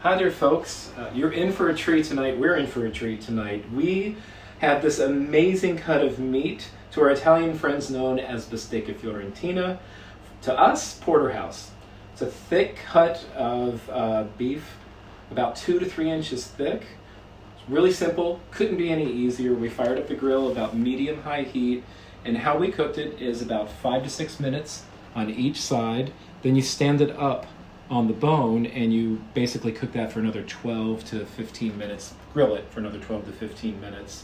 Hi there, folks. You're in for a treat tonight. We're in for a treat tonight. We have this amazing cut of meat to our Italian friends known as Bistecca Fiorentina. To us, Porterhouse. It's a thick cut of beef, about 2 to 3 inches thick. It's really simple. Couldn't be any easier. We fired up the grill about medium-high heat, and how we cooked it is about 5 to 6 minutes on each side. Then you stand it up on the bone and you basically cook that for another 12 to 15 minutes, grill it for another 12 to 15 minutes.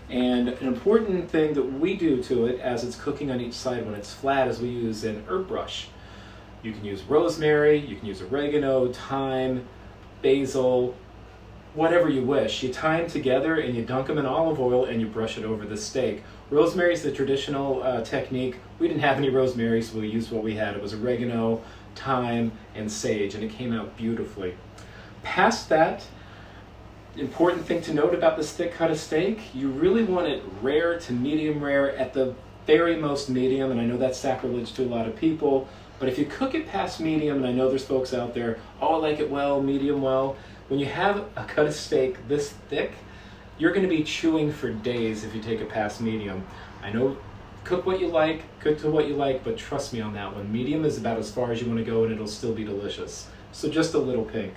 And an important thing that we do to it as it's cooking on each side when it's flat is we use an herb brush. You can use rosemary, you can use oregano, thyme, basil, whatever you wish. You tie them together and you dunk them in olive oil and you brush it over the steak. Rosemary is the traditional technique. We didn't have any rosemary, so we used what we had. It was oregano, thyme, and sage, and it came out beautifully. Past that, important thing to note about this thick cut of steak, you really want it rare to medium rare, at the very most medium, and I know that's sacrilege to a lot of people, but if you cook it past medium, and I know there's folks out there, oh, I like it well, medium well, when you have a cut of steak this thick, you're going to be chewing for days if you take it past medium. I know, cook what you like, cook to what you like, but trust me on that one. Medium is about as far as you want to go and it'll still be delicious. So just a little pink.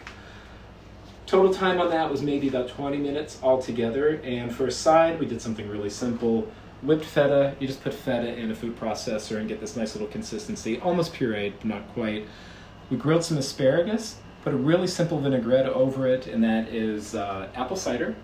Total time on that was maybe about 20 minutes altogether. And for a side, we did something really simple. Whipped feta, you just put feta in a food processor and get this nice little consistency, almost pureed, but not quite. We grilled some asparagus, put a really simple vinaigrette over it, and that is apple cider,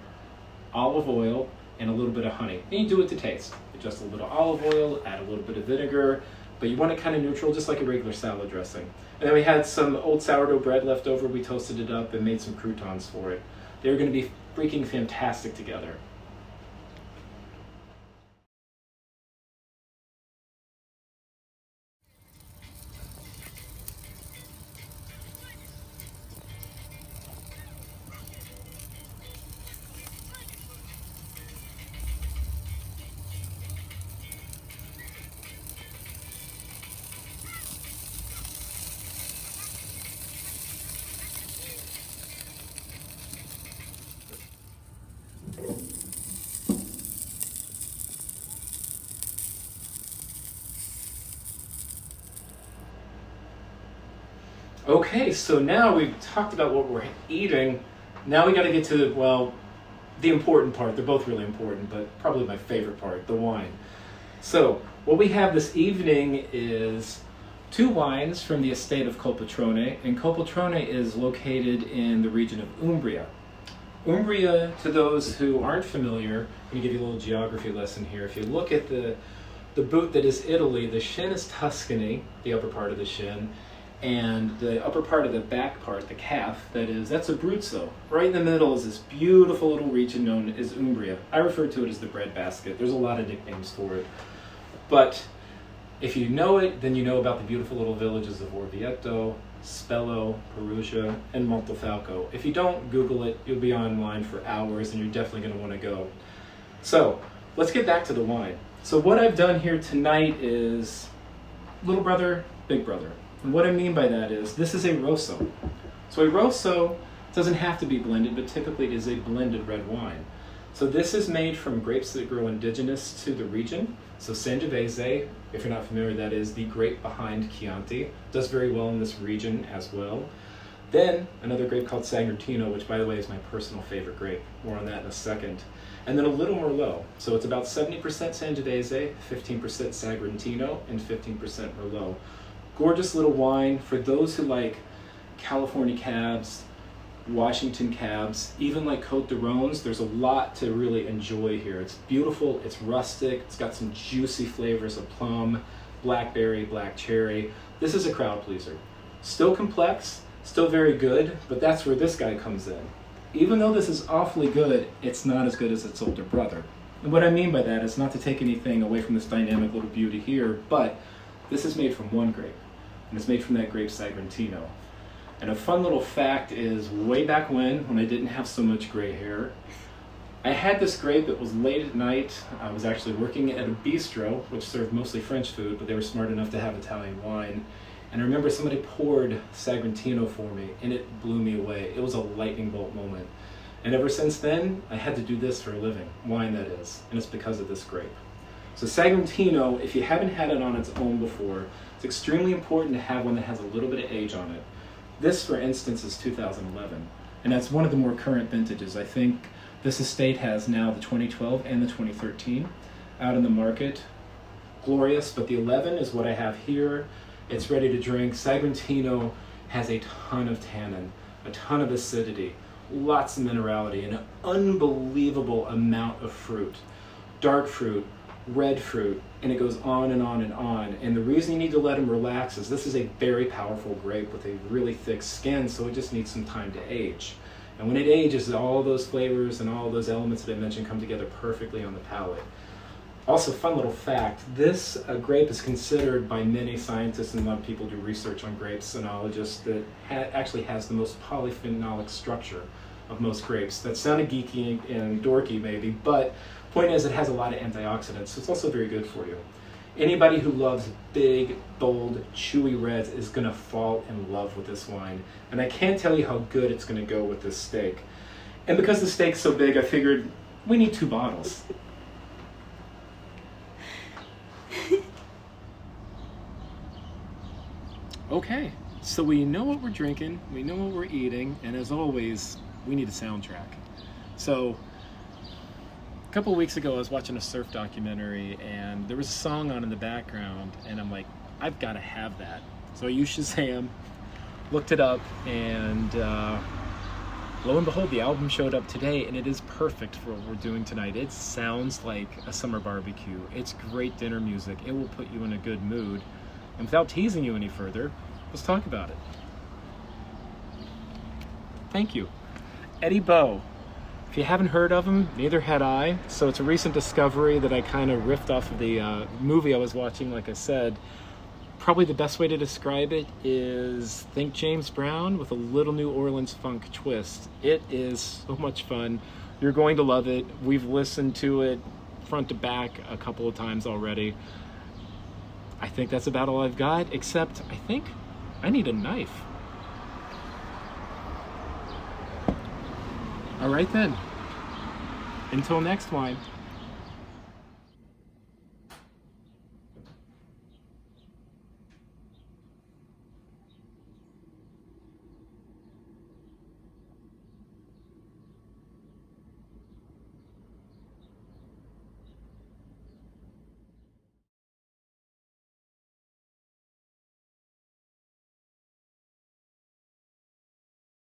olive oil, and a little bit of honey. And you do it to taste. Just a little olive oil, add a little bit of vinegar, but you want it kind of neutral, just like a regular salad dressing. And then we had some old sourdough bread left over. We toasted it up and made some croutons for it. They're going to be freaking fantastic together. Okay, so now we've talked about what we're eating. Now we got to get to, well, the important part. They're both really important, but probably my favorite part, the wine. So what we have this evening is 2 wines from the estate of Colpetrone, and Colpetrone is located in the region of Umbria. Umbria, to those who aren't familiar, I'm going to give you a little geography lesson here. If you look at the boot that is Italy, the shin is Tuscany, the upper part of the shin, and the upper part of the back part, the calf, that's Abruzzo. Right in the middle is this beautiful little region known as Umbria. I refer to it as the breadbasket. There's a lot of nicknames for it. But if you know it, then you know about the beautiful little villages of Orvieto, Spello, Perugia, and Montefalco. If you don't, Google it. You'll be online for hours, and you're definitely going to want to go. So let's get back to the wine. So what I've done here tonight is little brother, big brother. And what I mean by that is, this is a rosso. So a rosso doesn't have to be blended, but typically it is a blended red wine. So this is made from grapes that grow indigenous to the region. So Sangiovese, if you're not familiar, that is the grape behind Chianti. Does very well in this region as well. Then another grape called Sagrantino, which by the way is my personal favorite grape. More on that in a second. And then a little Merlot. So it's about 70% Sangiovese, 15% Sagrantino, and 15% Merlot. Gorgeous little wine for those who like California cabs, Washington cabs, even like Côte de Rhônes. There's a lot to really enjoy here. It's beautiful, it's rustic, it's got some juicy flavors of plum, blackberry, black cherry. This is a crowd pleaser. Still complex, still very good, but that's where this guy comes in. Even though this is awfully good, it's not as good as its older brother. And what I mean by that is not to take anything away from this dynamic little beauty here, but this is made from one grape, and it's made from that grape Sagrantino. And a fun little fact is, way back when I didn't have so much gray hair, I had this grape. It was late at night. I was actually working at a bistro, which served mostly French food, but they were smart enough to have Italian wine. And I remember somebody poured Sagrantino for me, and it blew me away. It was a lightning bolt moment. And ever since then, I had to do this for a living, wine that is, and it's because of this grape. So Sagrantino, if you haven't had it on its own before, it's extremely important to have one that has a little bit of age on it. This, for instance, is 2011, and that's one of the more current vintages. I think this estate has now the 2012 and the 2013 out in the market. Glorious, but the 11 is what I have here. It's ready to drink. Sagrantino has a ton of tannin, a ton of acidity, lots of minerality, and an unbelievable amount of fruit. Dark fruit, red fruit, and it goes on and on and on. And the reason you need to let them relax is this is a very powerful grape with a really thick skin, so it just needs some time to age. And when it ages, all those flavors and all those elements that I mentioned come together perfectly on the palate. Also, fun little fact, this grape is considered by many scientists and a lot of people who do research on grapes, enologists, that actually has the most polyphenolic structure of most grapes. That sounded geeky and dorky maybe, but point is it has a lot of antioxidants, so it's also very good for you. Anybody who loves big, bold, chewy reds is going to fall in love with this wine. And I can't tell you how good it's going to go with this steak. And because the steak's so big, I figured we need 2 bottles. Okay, so we know what we're drinking, we know what we're eating, and as always, we need a soundtrack. So, a couple of weeks ago I was watching a surf documentary and there was a song on in the background and I'm like, I've got to have that. So I used Shazam, looked it up, and lo and behold, the album showed up today, and it is perfect for what we're doing tonight. It sounds like a summer barbecue. It's great dinner music. It will put you in a good mood. And without teasing you any further, let's talk about it. Thank you. Eddie Bow. If you haven't heard of him, neither had I. So it's a recent discovery that I kind of riffed off of the movie I was watching, like I said. Probably the best way to describe it is think James Brown with a little New Orleans funk twist. It is so much fun. You're going to love it. We've listened to it front to back a couple of times already. I think that's about all I've got, except I think I need a knife. All right then. Until next wine.